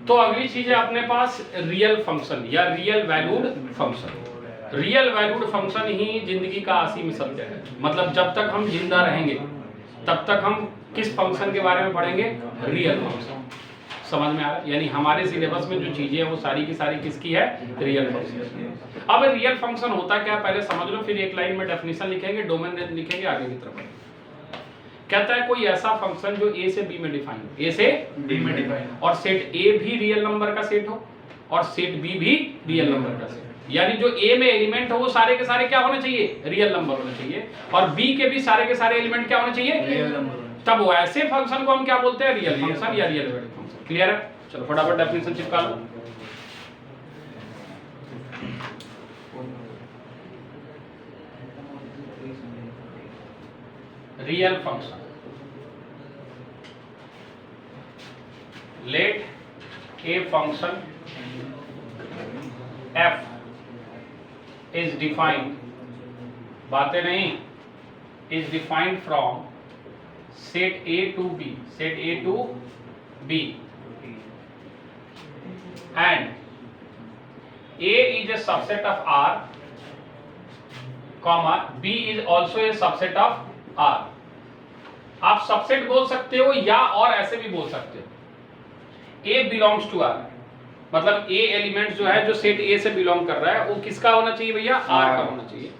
तो अगली चीज है अपने पास रियल फंक्शन या real valued function. Real valued function ही जिंदगी का असीम सत्य है। मतलब जब तक हम जिंदा रहेंगे तब तक हम किस फंक्शन के बारे में पढ़ेंगे? Real function. समझ में आ रहा है? यानी हमारे सिलेबस में जो चीजें हैं वो सारी की सारी किसकी है? Real function. अब रियल फंक्शन होता क्या पहले समझ लो, फिर एक लाइन में डेफिनेशन लिखेंगे, डोमेन लिखेंगे, आगे की तरफ। कहता है कोई ऐसा फंक्शन जो ए से बी में डिफाइन हो, ए से बी में डिफाइन, और सेट ए भी रियल नंबर का सेट हो और सेट बी भी रियल नंबर का सेट। यानी जो ए में एलिमेंट हो वो सारे के सारे क्या होने चाहिए? रियल नंबर होने चाहिए, और बी के भी सारे के सारे एलिमेंट क्या होने चाहिए? Real number. तब वो ऐसे फंक्शन को हम क्या बोलते हैं? रियल फंक्शन या रियल वैल्यूड फंक्शन। क्लियर है? चलो फटाफट डेफिनेशन चिपका लो। Real function, let a function f is defined, बातें नहीं, is defined from set a to b, set a to b, and a is a subset of r, comma b is also a subset of r। आप subset बोल सकते हो या और ऐसे भी बोल सकते हो। A बिलोंग्स टू R, मतलब A एलिमेंट जो है जो सेट A से बिलोंग कर रहा है वो किसका होना चाहिए भैया? R का होना चाहिए।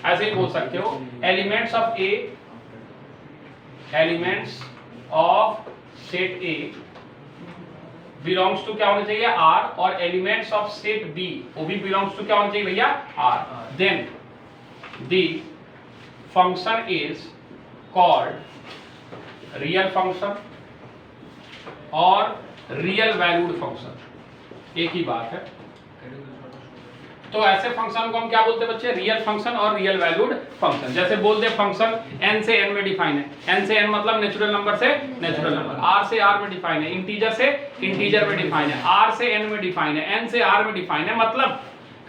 ऐसे ही बोल सकते हो elements of A, elements of set A belongs to क्या होना चाहिए? R, और एलिमेंट्स ऑफ सेट B वो भी बिलोंग्स टू क्या होना चाहिए भैया? R। Then the function is called real function और रियल वैल्यूड फंक्शन, एक ही बात है। तो ऐसे फंक्शन को हम क्या बोलते हैं बच्चे? रियल फंक्शन और रियल वैल्यूड फंक्शन। जैसे बोलते फंक्शन n से n में डिफाइन है, n से n मतलब नेचुरल नंबर से नेचुरल नंबर, r से r में डिफाइन है, इंटीजर से इंटीजर में डिफाइन है, r से n में डिफाइन है, n से r में डिफाइन है, मतलब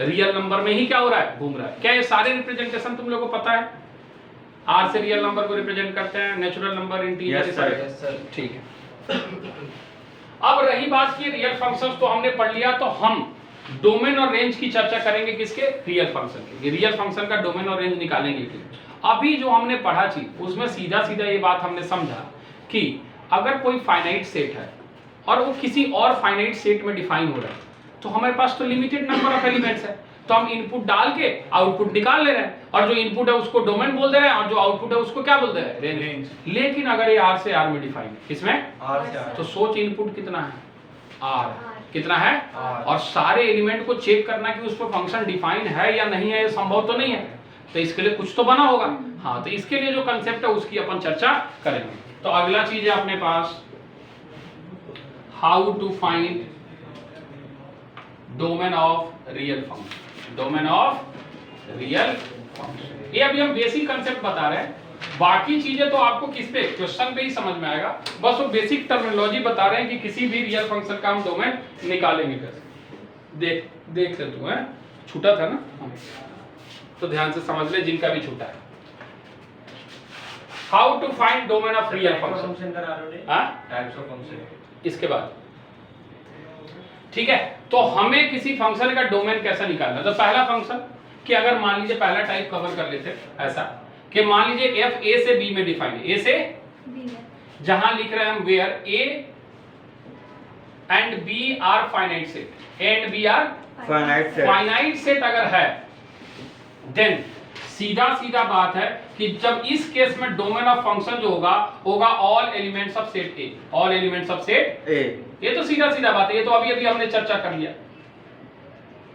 रियल नंबर में ही क्या हो रहा है? घूम रहा है। क्या ये सारे रिप्रेजेंटेशन तुम लोगों को पता है? r से रियल नंबर को रिप्रेजेंट करते हैं, नेचुरल नंबर, इंटीजर, सारे। ठीक है। अब रही बात की रियल फंक्शंस तो हमने पढ़ लिया, तो हम डोमेन और रेंज की चर्चा करेंगे किसके? रियल फंक्शन के। रियल फंक्शन का डोमेन और रेंज निकालेंगे कि अभी जो हमने पढ़ा चीज उसमें सीधा सीधा ये बात हमने समझा कि अगर कोई फाइनाइट सेट है और वो किसी और फाइनाइट सेट में डिफाइन हो रहा है तो हमारे पास तो लिमिटेड नंबर ऑफ एलिमेंट्स है, तो हम इनपुट डाल के आउटपुट निकाल ले रहे हैं, और जो इनपुट है उसको डोमेन बोल दे रहे हैं और जो आउटपुट है उसको क्या बोल दे रहे हैं? रेंज। लेकिन अगर ये r से r में डिफाइन है, किसमें? r से r, तो सोच इनपुट कितना है? r। कितना है? r। और सारे एलिमेंट को चेक करना कि उस पर फंक्शन डिफाइन है या नहीं है, ये संभव तो नहीं है, तो इसके लिए कुछ तो बना होगा। हाँ, तो इसके लिए जो कंसेप्ट है उसकी अपन चर्चा करेंगे। तो अगला चीज है अपने पास how to find domain of real function. Domain of real function, ये अभी हम बेसिक कंसेप्ट बता रहे हैं, बाकी चीजें तो आपको किस पे? क्वेश्चन पे ही समझ में आएगा। बस वो बेसिक टर्मिनोलॉजी बता रहे हैं कि किसी भी रियल फंक्शन का हम डोमेन निकालेंगे कैसे। देख ले तू है, छूटा था ना, तो ध्यान से समझ ले जिनका भी छूटा है। How to find domain of real function, types of function, इसके बाद ठीक है। तो हमें किसी फंक्शन का डोमेन कैसा निकालना? तो पहला फंक्शन कि अगर मान लीजिए पहला टाइप कवर कर लेते ऐसा कि मान लीजिए f a से b में डिफाइन है, a से b में, जहां लिख रहे हैं हम where a and b are finite set, a and b are finite set अगर है, देन सीधा सीधा बात है कि जब इस केस में डोमेन ऑफ फंक्शन जो होगा all elements of set A, all elements of set ए। ये तो सीधा सीधा बात है, ये तो अभी अभी हमने चर्चा कर लिया।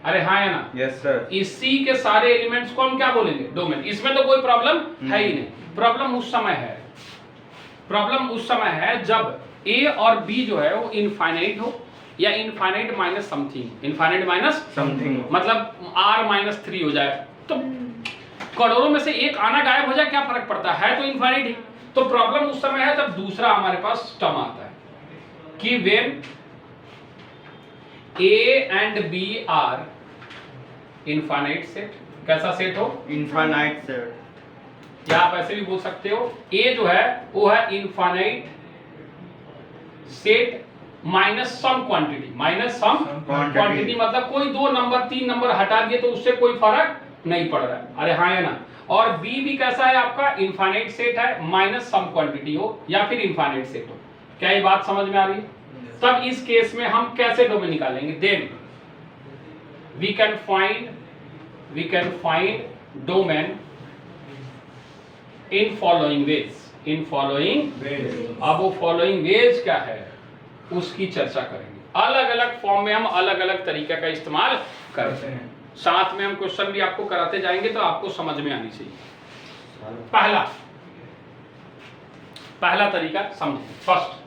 अरे हाँ है ना? Yes sir. इसी के सारे एलिमेंट्स को हम क्या बोलेंगे? डोमेन। इसमें तो कोई प्रॉब्लम है ही नहीं। प्रॉब्लम उस समय है, प्रॉब्लम उस समय है जब ए और बी जो है वो इनफाइनाइट हो या infinite minus something, infinite minus something मतलब r माइनस 3 हो जाए, तो करोड़ों में से एक आना गायब हो जाए, क्या फर्क पड़ता है? तो इनफाइनाइट ही। तो प्रॉब्लम उस समय है जब दूसरा हमारे पास टर्म आता है कि when a and b are infinite set. कैसा सेट हो? Infinite set. या आप ऐसे भी बोल सकते हो a जो है वो है infinite set minus some quantity, minus some quantity मतलब कोई 2 नंबर 3 नंबर हटा दिए तो उससे कोई फर्क नहीं पड़ रहा है। अरे हाँ या ना। और बी भी कैसा है आपका, इनफाइनाइट सेट है, माइनस सम क्वांटिटी हो या फिर इनफाइनाइट सेट हो। क्या ये बात समझ में आ रही है? तब इस केस में हम कैसे डोमेन निकालेंगे? Then we can find domain in following ways, in following ways. अब वो फॉलोइंग वेज क्या है उसकी चर्चा करेंगे। अलग अलग फॉर्म में हम अलग अलग तरीके का इस्तेमाल करते हैं। साथ में हम क्वेश्चन भी आपको कराते जाएंगे तो आपको समझ में आनी चाहिए। पहला तरीका समझें। फर्स्ट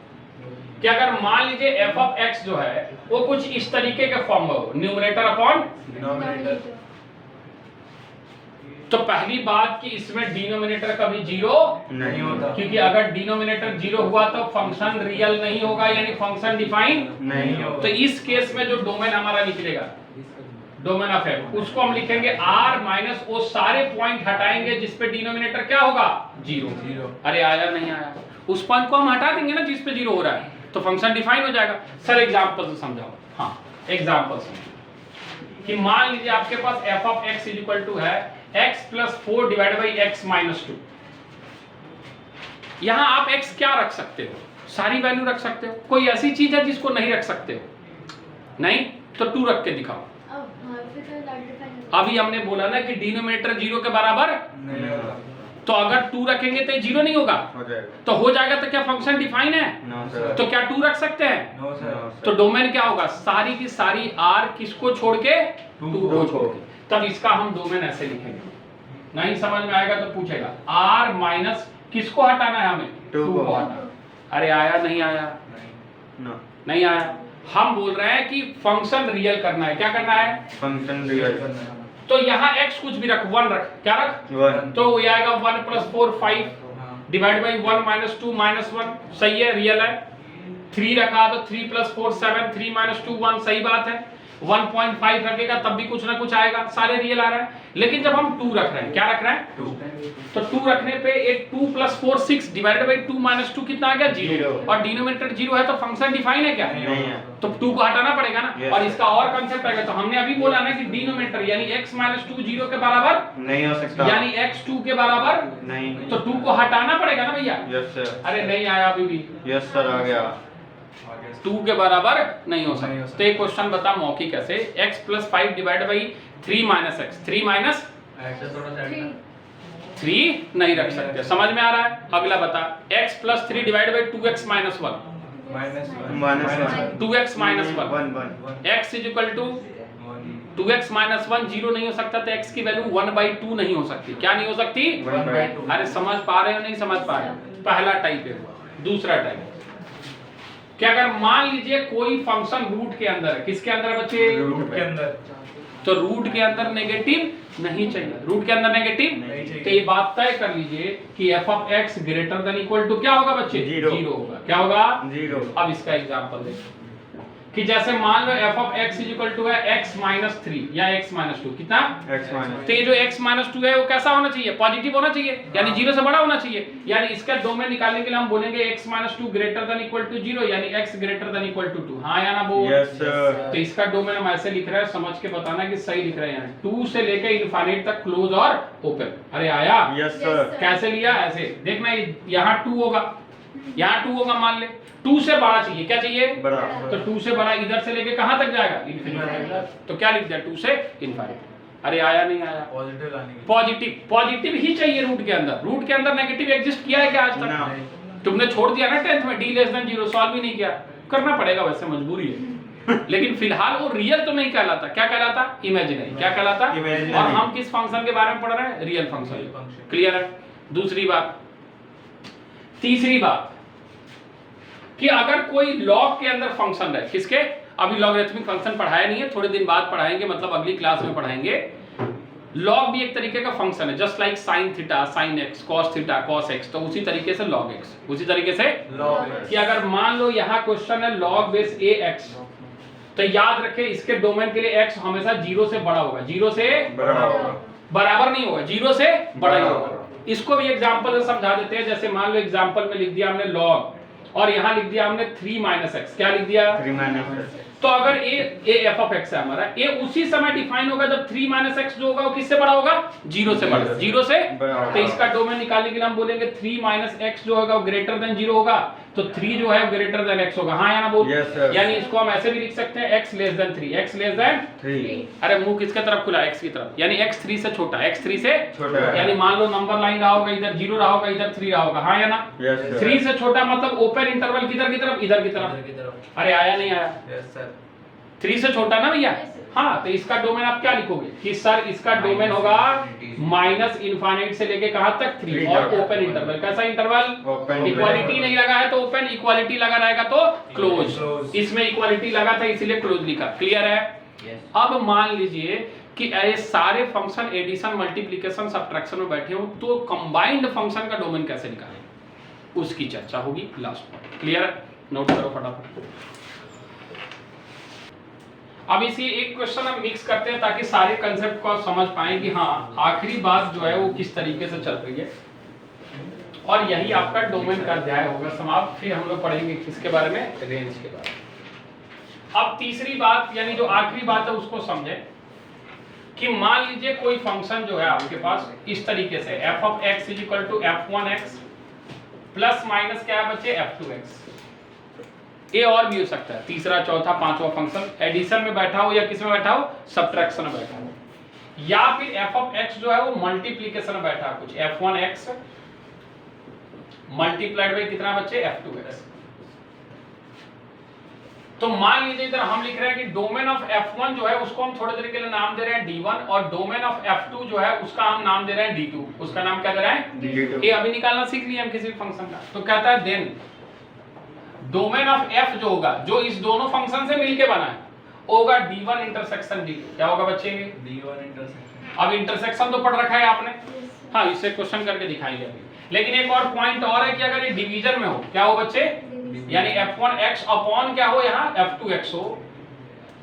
कि अगर मान लीजिए एफ ऑफ एक्स जो है वो कुछ इस तरीके के फॉर्म में हो, न्यूमरेटर अपॉन डिनोमिनेटर, तो पहली बात कि इसमें डिनोमिनेटर कभी जीरो नहीं होता, क्योंकि अगर डिनोमिनेटर जीरो हुआ तो फंक्शन रियल नहीं होगा, यानी फंक्शन डिफाइन नहीं होगा। तो इस केस में जो डोमेन हमारा निकलेगा, डोमेन ऑफ एफ, उसको हम लिखेंगे आर माइनस वो सारे पॉइंट हटाएंगे जिसपे डिनोमिनेटर क्या होगा, जीरो। अरे आया नहीं आया, उस पॉइंट को हम हटा देंगे ना जिस पे जीरो हो रहा है, तो फंक्शन डिफाइन हो जाएगा। सर एग्जांपल से समझाओ। हाँ एग्जांपल से कि मान लीजिए आपके पास F of X is equal to है x plus 4 divide by x minus 2। यहां आप x क्या रख सकते हो, सारी वैल्यू रख सकते हो। कोई ऐसी चीज है जिसको नहीं रख सकते हो? नहीं, तो 2 रख के दिखाओ। अभी हमने बोला ना कि डिनोमिनेटर जीरो के बराबर नहीं होगा, तो अगर 2 रखेंगे तो जीरो नहीं होगा, तो हो जाएगा। तो क्या फंक्शन डिफाइन है? तो क्या 2 रख सकते हैं? तो डोमेन क्या होगा, सारी की सारी r किसको छोड़ के, 2 को छोड़ के। तब इसका हम डोमेन ऐसे लिखेंगे। नहीं समझ में आएगा तो पूछेगा r माइनस किसको हटाना है हमें, 2 को हटाना। अरे आया नहीं आया? नहीं आया। हम बोल रहे हैं कि फंक्शन रियल करना है। क्या करना है? फंक्शन रियल करना है। तो यहाँ x कुछ भी रख, 1 रख। क्या रख? 1। तो वो आएगा 1 plus 4 5 divide by 1 minus 2 minus 1। सही है, रियल है। 3 रखा तो 3 प्लस 4 7, 3 माइनस 2 1। सही बात है। 1.5 रखेगा तब भी कुछ ना कुछ आएगा, सारे रियल आ रहा है। लेकिन जब हम 2 रख रहे हैं, क्या रख रहे हैं, 2, तो 2 रखने पे एक 2 प्लस 4 6 डिवाइडेड बाई 2 माइनस 2 कितना आ गया, 0। और डिनोमिनेटर 0 है तो फंक्शन डिफाइन है क्या? नहीं है। तो 2 को हटाना पड़ेगा ना। और इसका और कंसेप्ट आएगा। तो हमने अभी बोला ना कि डिनोमिनेटर यानी x माइनस 2 0 के बराबर नहीं हो सकता, यानी x 2 के बराबर नहीं, तो 2 को हटाना पड़ेगा ना भैया। Yes sir. अरे नहीं आया अभी भी? यस सर आ गया। 2 के बराबर नहीं हो सकता। तो एक क्वेश्चन बता मौखिक कैसे, x plus 5 divide by 3 minus x, 3 minus 3 नहीं रख सकते। समझ में आ रहा है? अगला बता, x plus 3 divide by 2x minus 1, 2x minus 1, x is equal to 2x minus 1 0 नहीं हो सकता, तो x की वैल्यू 1/2 नहीं हो सकती। क्या नहीं हो सकती? 1/2। अरे समझ पा रहे हो नहीं समझ पा रहे हो? पहला टाइप है। दूसरा टाइप कि अगर मान लीजिए कोई फंक्शन रूट के अंदर है, किसके अंदर है बच्चे? रूट के अंदर। तो रूट के अंदर नेगेटिव नहीं चाहिए, रूट के अंदर नेगेटिव नहीं चाहिए। तो ये बात तय कर लीजिए कि f of x greater than equal to क्या होगा बच्चे? 0 होगा। क्या होगा? 0। अब इसका एग्जांपल देखो कि जैसे मान लो f of x is equal to है x माइनस 3 या x माइनस 2। कितना? x minus. तो ये जो x माइनस 2 है वो कैसा होना चाहिए? पॉजिटिव होना चाहिए, यानी 0 से बड़ा होना चाहिए। यानी इसका डोमेन निकालने के लिए हम बोलेंगे x minus 2 greater than equal to 0, यानी x greater than equal to 2। हाँ या ना बोल? Yes sir. तो इसका डोमेन हम ऐसे लिख रहे हैं, समझ के बताना कि सही लिख रहे हैं। 2 से लेकर इनफाइनाइट तक क्लोज और ओपन। अरे आया? Yes sir. कैसे लिया? ऐसे देखना, यहाँ 2 होगा, यहाँ 2 होगा, मान ले 2 से बड़ा चाहिए। क्या चाहिए? बड़ा। तो 2 से बड़ा इधर से लेके कहां तक जाएगा? इनफिनिटी। तो क्या लिख दिया? 2 से इनफिनिटी। अरे आया नहीं आया? पॉजिटिव लाने के लिए पॉजिटिव, पॉजिटिव ही चाहिए रूट के अंदर। रूट के अंदर नेगेटिव एग्जिस्ट किया है क्या आज तक? तुमने छोड़ दिया ना 10th में, d लेस देन 0 सॉल्व ही नहीं किया। करना पड़ेगा, वैसे मजबूरी है। लेकिन फिलहाल वो रियल तो नहीं कहलाता। क्या कहलाता? इमेजिनरी। क्या कहलाता? इमेजिनरी। और हम किस फंक्शन के बारे में पढ़ रहे हैं? Real function. क्लियर है? दूसरी बात। तीसरी बात कि अगर कोई लॉग के अंदर फंक्शन है, किसके? अभी लॉगरिथमिक फंक्शन पढ़ाया नहीं है, थोड़े दिन बाद पढ़ाएंगे, मतलब अगली क्लास में पढ़ाएंगे। लॉग भी एक तरीके का फंक्शन है, just like sine theta, sine x, cos theta, cos x. तो उसी तरीके से लॉग एक्स, उसी तरीके से लॉग एक्स। कि अगर मान लो यहाँ क्वेश्चन है लॉग बेस ए एक्स, तो याद रखें इसके डोमेन के लिए x हमेशा 0 से बड़ा होगा, 0 से बराबर नहीं होगा, 0 से बड़ा ही होगा। इसको भी एग्जांपल से समझा देते हैं। जैसे मान लो एग्जांपल में लिख दिया हमने लॉग, और यहाँ लिख दिया हमने 3 माइनस एक्स, क्या लिख दिया 3 minus x. तो अगर ए एफ ऑफ एक्स है हमारा, ए उसी समय डिफाइन होगा जब 3 माइनस एक्स जो होगा वो किससे बड़ा होगा, 0 से बड़ा, 0 से बड़ा। तो इसका डोमेन निकालने के लिए हम बोलेंगे 3 माइनस एक्स जो होगा वो ग्रेटर देन 0 होगा, तो 3 जो है ग्रेटर देन x होगा, हाँ या ना बोल। Yes, sir. यानी इसको हम ऐसे भी लिख सकते हैं x less than 3, x less than 3. अरे मुंह किसके तरफ खुला, x की तरफ, यानी x 3 से छोटा, x 3 से छोटा है। यानी मान लो नंबर लाइन रहा होगा, इधर 0 रहा होगा, इधर 3 रहा होगा, हाँ या ना। Yes, sir. 3 से छोटा मतलब ओपन इंटरवल किधर की तरफ, इधर की तरफ। अरे आया नहीं आया, यस सर 3 से छोटा ना भैया, हाँ, तो इसका डोमेन आप क्या लिखोगे कि सर इसका डोमेन होगा माइनस इनफाइनाइट से लेके कहां तक 3 और ओपन इंटरवल, कैसा इंटरवल, Open इक्वालिटी interval. नहीं लगा है तो ओपन, इक्वालिटी लगा रहेगा तो क्लोज, Close. इसमें इक्वालिटी लगा था इसीलिए क्लोज लिखा, क्लियर है। यस अब मान लीजिए कि ये सारे फंक्शन एडिशन मल्टीप्लिकेशन सब्ट्रैक्शन में बैठे हो तो कंबाइंड फंक्शन का डोमेन कैसे निकालें उसकी चर्चा होगी लास्ट में, क्लियर है, नोट करो फटाफट। अब इसी एक क्वेश्चन हम मिक्स करते हैं ताकि सारे कंसेप्ट को आप समझ पाएं कि हाँ आखिरी बात जो है वो किस तरीके से चल रही है, और यही आपका डोमेन का अध्याय होगा समाप्त। फिर हम लोग पढ़ेंगे किसके बारे में, रेंज के बारे में। अब तीसरी बात यानी जो आखिरी बात है उसको समझें कि मान लीजिए कोई फंक्शन जो है आपके पास इस तरीके से f of x is equal to f1x plus minus क्या है बच्चे f2x, ये और भी हो सकता है, तीसरा चौथा पांचवा फंक्शन एडिशन में बैठा हो या किस में बैठा हो, सब्ट्रैक्शन में बैठा हो, या फिर f ऑफ x जो है वो मल्टीप्लिकेशन में बैठा है, कुछ f1x मल्टीप्लाइड बाय कितना बच्चे f2x। तो मान लीजिए इधर हम लिख रहे हैं कि डोमेन ऑफ f1 जो है उसको हम थोड़ी देर के लिए नाम दे रहे हैं d1 और डोमेन ऑफ f2 जो है उसका हम नाम दे रहे हैं d2, उसका नाम क्या दे रहे हैं D2. ये अभी निकालना सीख लिए हम किसी भी फंक्शन का। तो कहता है देन डोमेन ऑफ f जो होगा जो इस दोनों फंक्शन से मिलके बना है होगा d1 इंटरसेक्शन d2, क्या होगा बच्चे d1 इंटरसेक्शन। अब इंटरसेक्शन तो पढ़ रखा है आपने, हाँ इससे क्वेश्चन करके दिखाएंगे अभी, लेकिन एक और पॉइंट और है कि अगर ये डिवीजन में हो क्या हो बच्चे, यानी f1x अपॉन क्या हो यहाँ f2x हो,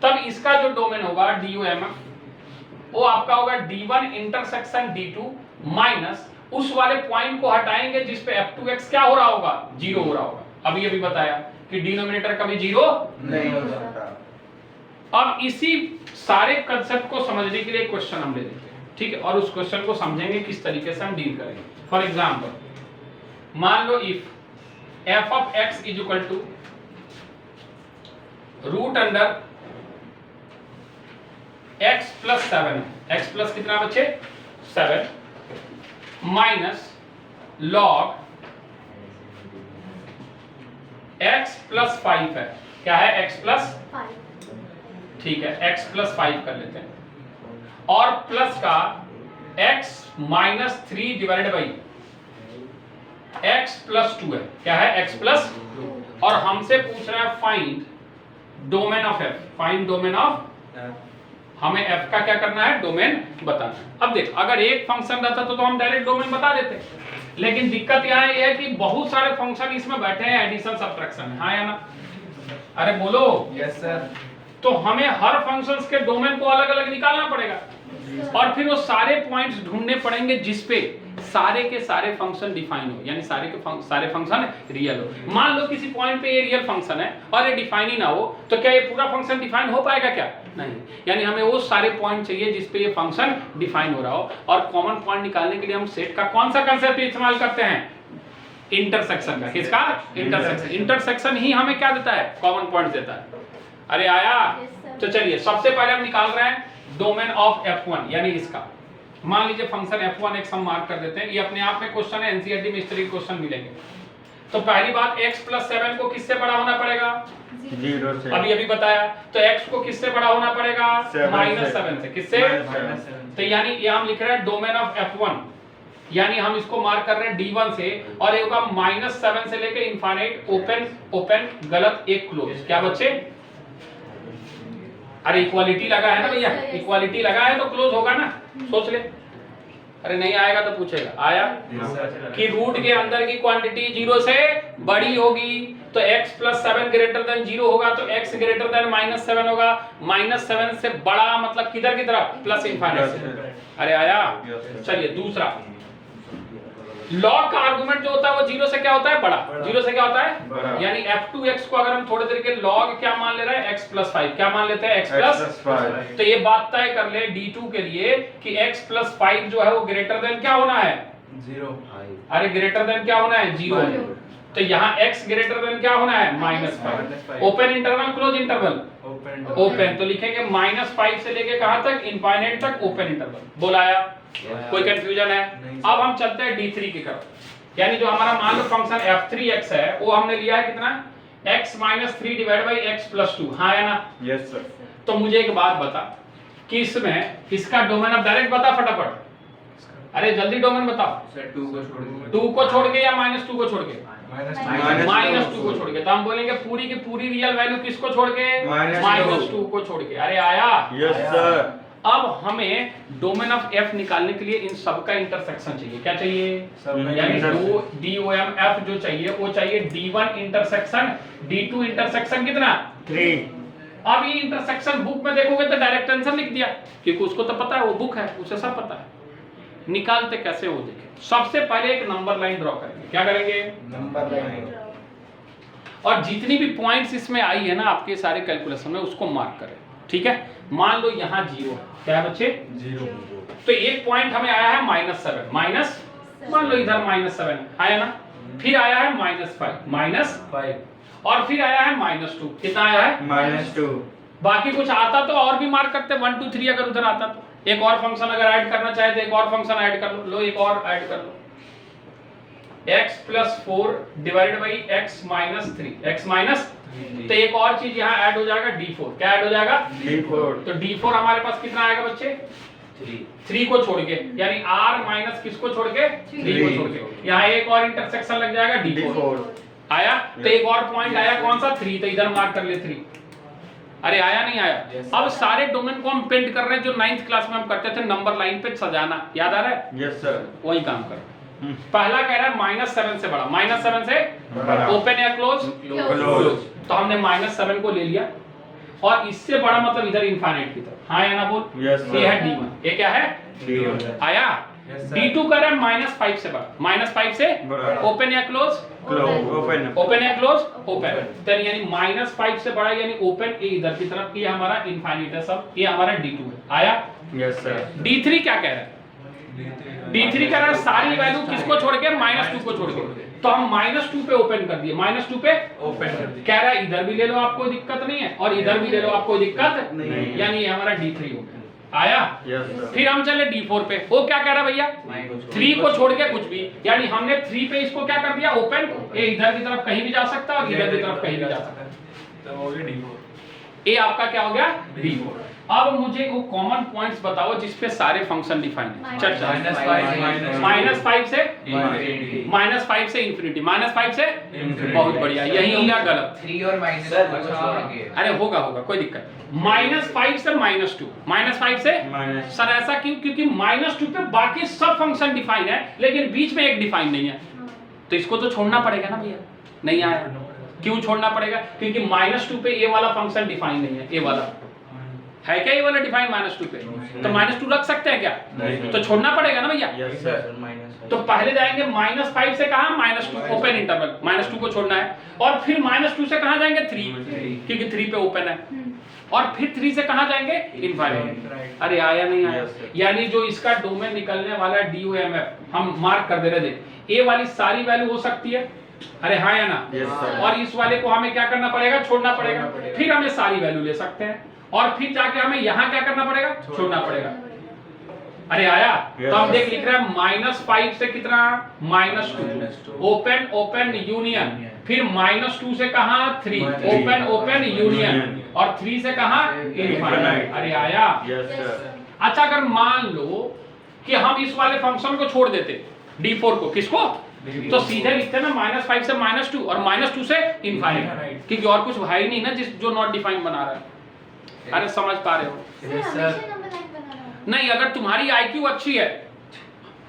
तब इसका जो डोमेन होगा DOMF वो आपका होगा d1 इंटरसेक्शन d2 माइनस उस वाले पॉइंट को हटाएंगे जिस पे f2x क्या हो रहा होगा, 0 हो रहा होगा। अभी अभी बताया कि डिनोमिनेटर कभी 0 नहीं हो सकता। अब इसी सारे कंसेप्ट को समझने के लिए क्वेश्चन हम ले लेते हैं, ठीक है, और उस क्वेश्चन को समझेंगे किस तरीके से हम डील करेंगे। फॉर एग्जांपल मान लो if f of x is equal to root under x plus 7 है, x प्लस कितना बच्चे 7 माइनस लॉग x प्लस 5 है, क्या है x प्लस 5, ठीक है x प्लस 5 कर लेते हैं, और प्लस का x minus 3 divided by x plus 2 है, क्या है x प्लस 2, और हमसे पूछ रहा है find domain of f, find domain of, हमें f का क्या करना है, डोमेन बताना है। अब देख अगर एक फंक्शन रहता तो हम डायरेक्ट डोमेन बता देते, लेकिन दिक्कत यहाँ ये है कि बहुत सारे फंक्शन इसमें बैठे हैं एडिशन सब्ट्रैक्शन में, हाँ या ना, अरे बोलो यस सर। तो हमें हर फंक्शंस के डोमेन को अलग अलग निकालना पड़ेगा और फिर वो सारे पॉइंट्स ढूंढने पड़ेंगे जिसपे सारे के सारे फंक्शन डिफाइन हो, यानी सारे फंक्शन रियल हो। मान लो किसी पॉइंट पे ये रियल फंक्शन है और ये डिफाइन ही ना हो तो क्या ये पूरा फंक्शन डिफाइन हो पाएगा, क्या नहीं, यानी हमें वो सारे पॉइंट चाहिए जिसपे ये फंक्शन डिफाइन हो रहा हो। और कॉमन पॉइंट निकालने के लिए हम सेट का कौन सा कंसेप्ट इस्तेमाल करते हैं, इंटरसेक्शन का, किसका, इंटरसेक्शन। इंटरसेक्शन ही हमें क्या देता है, कॉमन पॉइंट देता है। अरे आया, तो चलिए सबसे पहले हम निकाल रहे हैं डोमेन ऑफ f1, यानी इसका मान लीजिए फंक्शन f1x हम मार्क कर देते हैं, ये अपने आप में क्वेश्चन है, एनसीईआरटी में इस तरह के क्वेश्चन मिलेंगे। तो पहली बात x प्लस 7 को किससे बड़ा होना पड़ेगा, 0 से, अभी अभी बताया, तो x को किससे बड़ा होना पड़ेगा, माइनस 7 से, किससे, तो यानी ये हम लिख रहे हैं डोमेन ऑफ f1, यानी हम इसको मार्क कर रहे हैं d1 से, और ये होगा माइनस 7 से लेके इनफाइनाइट, ओपन ओपन गलत एक क्लोज, क्या बच्चे, अरे इक्वालिटी लगा है ना भैया, इक्वालिटी लगा है तो क्लोज होगा ना, सोच ले, अरे नहीं आएगा तो पूछेगा, आया कि रूट के अंदर की क्वांटिटी 0 से बड़ी होगी तो x प्लस 7 ग्रेटर देन 0 होगा, तो x ग्रेटर देन माइनस 7 होगा, माइनस 7 से बड़ा मतलब किधर की तरफ, प्लस इनफाइनाइट से, अरे आया। चलिए दूसरा, लॉग का आर्गुमेंट जो होता है वो 0 से क्या होता है, बड़ा। 0 से क्या होता है, बड़ा। यानी f2x को अगर हम थोड़ी देर के log क्या मान ले रहे हैं, x + 5 क्या मान लेते हैं, x + 5 तो ये बात तय कर ले d2 के लिए कि x + 5 जो है वो ग्रेटर देन क्या होना है, 0 अरे ग्रेटर देन क्या होना है, 0। तो यहाँ x ग्रेटर देन क्या होना है, -5। Open interval close interval, open open, तो लिखेंगे -5 से लेके कहां तक, इनफाइनाइट तक ओपन इंटरवल। बोलाया, कोई कंफ्यूजन है? नहीं। अब हम चलते हैं d3 की तरफ, यानी जो हमारा मान लो फंक्शन f3x है वो हमने लिया है कितना, x - 3 / x + 2, हाँ है ना। Yes sir. तो मुझे एक बात बता कि इसमें इसका डोमेन अब डायरेक्ट बता फटाफट, अरे जल्दी डोमेन बताओ। सर 2 को छोड़ दो, 2 को छोड़ के या -2 को छोड़ के, -2 -2 को छोड़ के, तो हम बोलेंगे पूरी की पूरी रियल वैल्यू किसको छोड़ के, -2 -2 को छोड़ के। अरे आया। Yes sir. अब हमें डोमेन ऑफ f निकालने के लिए इन सब का इंटरसेक्शन चाहिए, क्या चाहिए, यानी DOM f जो चाहिए वो चाहिए D1 इंटरसेक्शन D2 इंटरसेक्शन कितना, 3। अब ये इंटरसेक्शन बुक में देखोगे तो डायरेक्ट आंसर लिख दिया, क्योंकि उसको तो पता है, वो बुक है, उसे सब पता है। निकालते कैसे वो देखें। सबसे पहले एक नंबर लाइन ड्रॉ करेंगे, क्या करेंगे, नंबर लाइन, और जितनी भी पॉइंट्स इसमें आई है ना आपके सारे कैलकुलेशन में उसको मार्क करें, ठीक है। मान लो यहाँ 0 है, क्या है बच्चे, 0 तो एक पॉइंट हमें आया है -7, माइनस, मान लो इधर -7 आया ना, फिर आया है -5,5 और फिर आया है -2, कितना आया है, -2। बाकी कुछ आता तो और भी मार्क करते, 1 2 3 अगर उधर आता तो। एक और फंक्शन अगर ऐड करना चाहे तो एक और फंक्शन ऐड कर लो, एक और ऐड कर लो, x + 4 / x - 3, x माइनस, तो एक और चीज यहाँ ऐड हो जाएगा d4, क्या ऐड हो जाएगा, D4। तो d4 हमारे पास कितना आएगा बच्चे, 3 को छोड़ के, यानी r माइनस किसको छोड़ के, 3 को छोड़ के। यहाँ एक और इंटरसेक्शन लग जाएगा d4 आया, तो एक और पॉइंट आया कौन सा, 3, तो इधर मार्क कर ले 3। अरे आया नहीं आया। Yes, अब सारे डोमेन को हम पेंट कर रहे हैं जो 9th क्लास में हम करते थे, नंबर लाइन पे सजाना, याद आ रहा है, यस सर। वही काम कर। पहला कह रहा है -7 से बड़ा, -7 से बड़ा। ओपन या क्लोज, क्लोज। तो हमने -7 को ले लिया, और इससे बड़ा मतलब इधर इनफाइनाइट की तरफ, हाँ या ना बोल, Yes, sir। ये है D1, ये क्या है, D1। आया। Yes, sir। D2 कह रहा है -5 से बड़ा, -5 से बड़ा। ओपन या क्लोज, क्लोज। ओपन। ओपन या क्लोज, ओपन, तो यानी -5 से बड़ा यानी ओपन, ये इधर की तरफ, ये हमारा इनफाइनाइट है सब, ये हमारा D2 है, आया। Yes sir. D3 क्या कह रहा है, D3 कह रहा है सारी वैल्यू किसको छोड़ के, -2 को छोड़ के, तो हम -2 पे ओपन कर दिए, -2 पे ओपन कर दिया, कह रहा है इधर भी ले लो आपको दिक्कत नहीं है, और इधर भी ले लो आपको दिक्कत नहीं। यानी ये हमारा D3 हो गया, आया। Yes sir. फिर हम चले D4 पे, वो क्या कह रहा है भैया, 3 को छोड़ के कुछ भी, यानी हमने 3 पे इसको क्या कर दिया, ओपन, ये इधर की तरफ कहीं भी जा सकता है और इधर की तरफ कहीं भी जा सकता है, तो हो गया D4। ये आपका क्या हो गया, D4। अब मुझे वो कॉमन पॉइंट्स बताओ जिस पे सारे फंक्शन डिफाइन है, चर्चा। -5 से -5 से इंफिनिटी, -5 से Infinity। बहुत बढ़िया, यही हो गया गलत, 3 और माइनस को छोड़ के अरे होगा कोई दिक्कत नहीं। -5 से -2, -5 से माइनस। सर ऐसा क्यों, क्योंकि -2 पे बाकी सब फंक्शन डिफाइन है लेकिन बीच में एक डिफाइन नहीं है, तो इसको तो छोड़ना पड़ेगा ना भैया, नहीं आया, क्यों छोड़ना पड़ेगा, क्योंकि -2 पे ये वाला फंक्शन डिफाइन नहीं है, ये वाला है क्या, ये वाला डिफाइन -2 पे, तो -2 रख सकते हैं क्या, नहीं। तो छोड़ना पड़ेगा ना भैया। Yes sir. तो पहले जाएंगे -5 से कहां, -2 ओपन इंटरवल, -2 को छोड़ना है, और फिर -2 से कहां जाएंगे, 3, क्योंकि 3 पे ओपन है, और फिर 3 से कहां जाएंगे, इनफाइनाइट। अरे आया नहीं आया, Yes, sir। यानी जो इसका डोमेन निकलने वाला है DOMF हम मार्क कर दे रहे थे, ए वाली सारी वैल्यू हो सकती है, अरे हाँ या ना, यस सर। और इस वाले को हमें क्या करना पड़ेगा, छोड़ना पड़ेगा, फिर हमें सारी वैल्यू ले सकते हैं, और फिर जाके हमें यहाँ क्या करना पड़ेगा, छोड़ना पड़ेगा। अरे आया, Yes, तो हम sir। देख लिख रहे हैं -5 से कितना, -2 ओपन ओपन यूनियन, फिर -2 से कहा 3 ओपन ओपन यूनियन, और 3 से कहा इनफाइनाइट। अरे आया। Yes sir. अच्छा अगर मान लो कि हम इस वाले फंक्शन को छोड़ देते D4 को, किसको, तो सीधे लिखते ना -5 से -2 और -2 से इनफाइनाइट, क्योंकि और कुछ है ही नहीं ना जिस जो नॉट डिफाइन बना रहा है। अरे समझ पा रहे हो, नहीं अगर तुम्हारी IQ अच्छी है,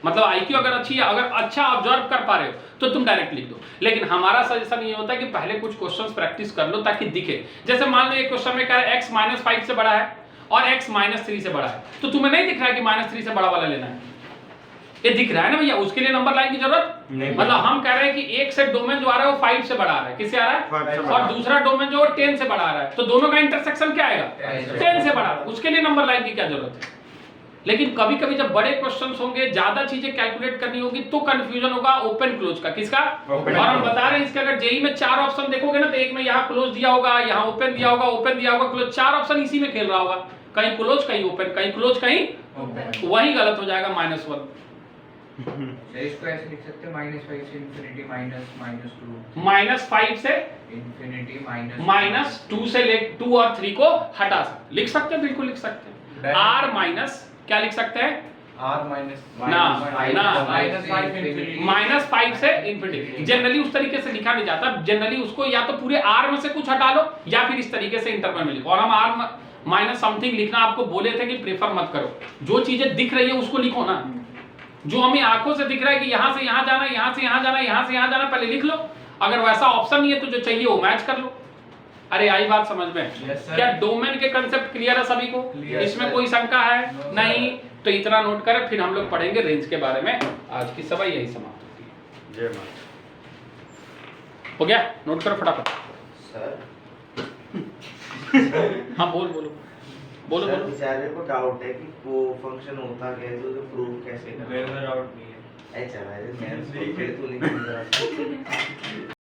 मतलब IQ अगर अच्छी है, अगर अच्छा ऑब्जर्व कर पा रहे हो तो तुम डायरेक्ट लिख दो, लेकिन हमारा सजेशन ये होता है कि पहले कुछ क्वेश्चंस प्रैक्टिस कर लो ताकि दिखे। जैसे मान लो एक क्वेश्चन में कह रहा है x -5 से बड़ा है और x -3 से बड़ा है, तो तुम्हें नहीं दिख रहा है कि -3 से बड़ा वाला लेना है, ये दिख रहा है ना भैया, उसके लिए नंबर लाइन की जरूरत नहीं। मतलब हम कह रहे हैं कि एक से डोमेन जो आ रहा है वो 5 से बड़ा आ रहा है, किससे आ रहा 5 से है, बड़ा। और दूसरा डोमेन जो 10 से बड़ा आ रहा है, तो दोनों का इंटरसेक्शन क्या आएगा 10 से बड़ा, उसके लिए नंबर लाइन की क्या जरूरत है। लेकिन कभी कभी जब बड़े क्वेश्चंस होंगे, ज्यादा चीजें कैलकुलेट करनी होगी, तो कंफ्यूजन होगा ओपन क्लोज का, किसका, Open और हम close। बता रहे हैं इसके अगर जेई में 4 ऑप्शन देखोगे ना, तो एक में यहाँ क्लोज दिया होगा, यहाँ ओपन दिया होगा, ओपन दिया होगा, क्लोज, 4 ऑप्शन इसी में खेल रहा होगा, कहीं क्लोज कहीं ओपन, कहीं क्लोज कहीं, वही गलत हो जाएगा -1। इसको ऐसे लिख सकते हैं -5 से इंफिनिटी -2 -5 से इंफिनिटी -2 से ले 2 और 3 को हटा सकते, लिख सकते हैं, बिल्कुल लिख सकते हैं। r माइनस क्या लिख सकते हैं, R minus ना minus 5 से इंफिनिटी। जनरली उस तरीके से लिखा नहीं जाता, जनरली उसको या तो पूरे r में से कुछ हटा लो, या फिर इस तरीके से इंटरवल में लिखो। और हम r माइनस समथिंग लिखना आपको बोले थे कि प्रेफर मत करो, जो चीजें दिख रही है उसको लिखो ना, जो हमें आंखों से दिख रहा है कि यहाँ से यहाँ जाना, यहाँ से यहाँ जाना, यहाँ से यहाँ जाना, पहले लिख लो। अगर वैसा ऑप्शन नहीं है तो जो चाहिए वो मैच कर लो। अरे आई बात समझ में? Yes, sir. क्या डोमेन के कंसेप्ट क्लियर है सभी को? Clear, इसमें sir. कोई शंका है? No, नहीं तो इतना नोट करें, फिर हम लोग पढ़ेंगे रेंज के बारे में। आज की सभा यही समाप्त होती है। जय माता। हो गया? नोट करो फटाफट। सर हाँ बोलो बोलो बोलो सर बोलो। बेचारे को डाउट है कि वो फंक्शन होता कैसे, उसे प्रूव कैसे करना मेरे को डाउट नहीं है। है। चला मैं तू नहीं